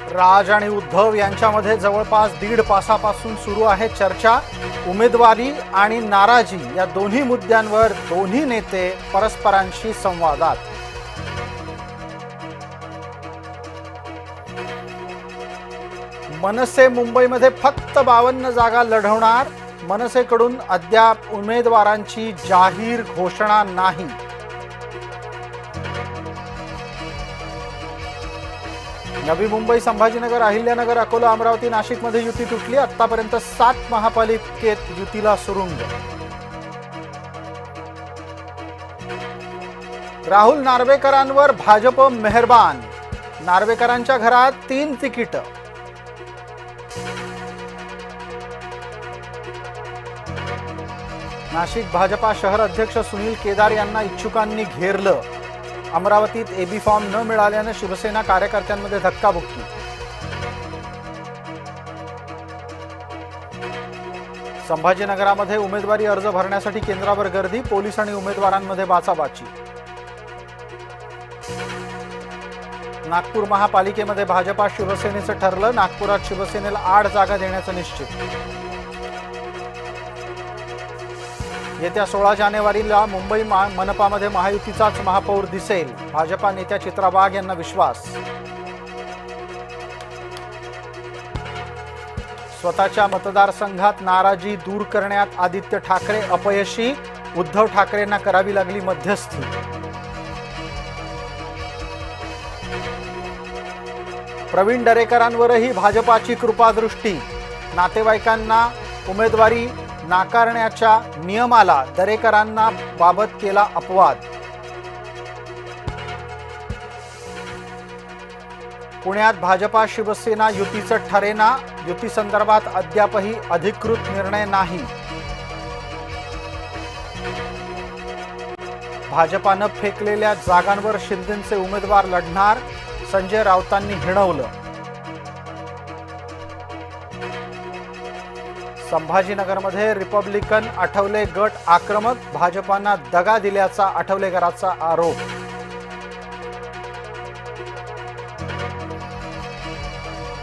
राज आणि उद्धव यांच्यामध्ये जवळपास 1.5 तासापासून सुरू आहे चर्चा। उमेदवारी आणि नाराजी या दोन्ही मुद्द्यांवर दोन्ही नेते परस्परांशी संवादात। मनसे मुंबईमध्ये फक्त 52 जागा लढवणार। मनसेकडून अद्याप उमेदवारांची जाहीर घोषणा नाही। नवी मुंबई, संभाजीनगर, अहिल्यानगर, अकोला, अमरावती, नाशिकमध्ये युती तुटली। आतापर्यंत 7 महापालिकेत युतीला सुरुंग। राहुल नार्वेकरांवर भाजप मेहरबान। नार्वेकरांच्या घरात 3 तिकीट। नाशिक भाजपा शहर अध्यक्ष सुनील केदार यांना इच्छुकांनी घेरलं। अमरावतीत एबी फॉर्म न मिळाल्याने शिवसेना कार्यकर्त्यांमध्ये धक्काबुक्की। संभाजीनगरामध्ये उमेदवारी अर्ज भरण्यासाठी केंद्रावर गर्दी। पोलीस आणि उमेदवारांमध्ये बाचाबाची। नागपूर महापालिकेमध्ये भाजपा शिवसेनेचं ठरलं। नागपुरात शिवसेनेला 8 जागा देण्याचं निश्चित। येत्या 16 जानेवारीला मुंबई मनपामध्ये महायुतीचाच महापौर दिसेल। भाजपा नेत्या चित्रा वाघ यांना विश्वास। स्वतःच्या मतदारसंघात नाराजी दूर करण्यात आदित्य ठाकरे अपयशी। उद्धव ठाकरेंना करावी लागली मध्यस्थी। प्रवीण दरेकरांवरही भाजपाची कृपादृष्टी। नातेवाईकांना उमेदवारी नाकारण्याच्या नियमाला दरेकरांना बाबत केला अपवाद। पुण्यात भाजपा शिवसेना युतीचं ठरेना। युती संदर्भात अद्यापही अधिकृत निर्णय नाही। भाजपानं फेकलेल्या जागांवर शिंदेचे उमेदवार लढणार। संजय राऊतांनी हिणवलं। संभाजीनगरमध्ये रिपब्लिकन आठवले गट आक्रमक। भाजपानं दगा दिल्याचा आठवलेकरांचा आरोप।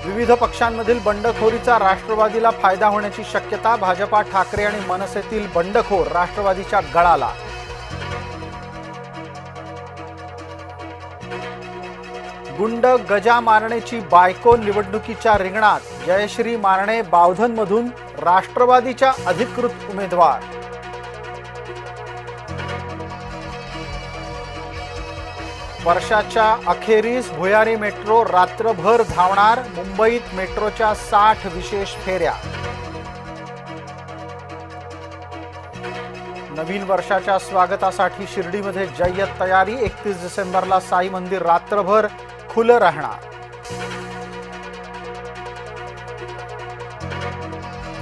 विविध पक्षांमधील बंडखोरीचा राष्ट्रवादीला फायदा होण्याची शक्यता। भाजपा, ठाकरे आणि मनसेतील बंडखोर राष्ट्रवादीच्या गळाला। गुंड गजा मारणेची बायको निवडणुकीच्या रिंगणात। जयश्री मारणे बावधनमधून राष्ट्रवादीच्या अधिकृत उमेदवार। वर्षाच्या अखेरीस भुयारी मेट्रो रात्रभर धावणार। मुंबईत मेट्रोच्या 60 विशेष फेऱ्या। नवीन वर्षाच्या स्वागतासाठी शिर्डीमध्ये जय्यत तयारी। 31 डिसेंबरला साई मंदिर रात्रभर खुलं राहणार।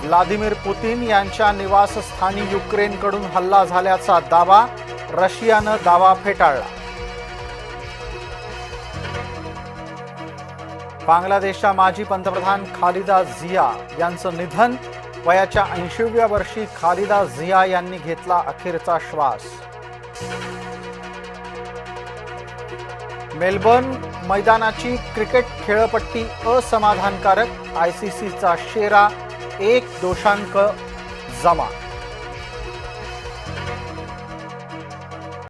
व्लादिमीर पुतीन यांच्या निवासस्थानी युक्रेनकडून हल्ला झाल्याचा दावा। रशियानं दावा फेटाळला। बांगलादेशच्या माजी पंतप्रधान खालिदा झिया यांचं निधन। वयाच्या 80व्या वर्षी खालिदा झिया यांनी घेतला अखेरचा श्वास। मेलबर्न मैदानाची क्रिकेट खेळपट्टी असमाधानकारक। आयसीसीचा शेरा 1 दोषांक जमा।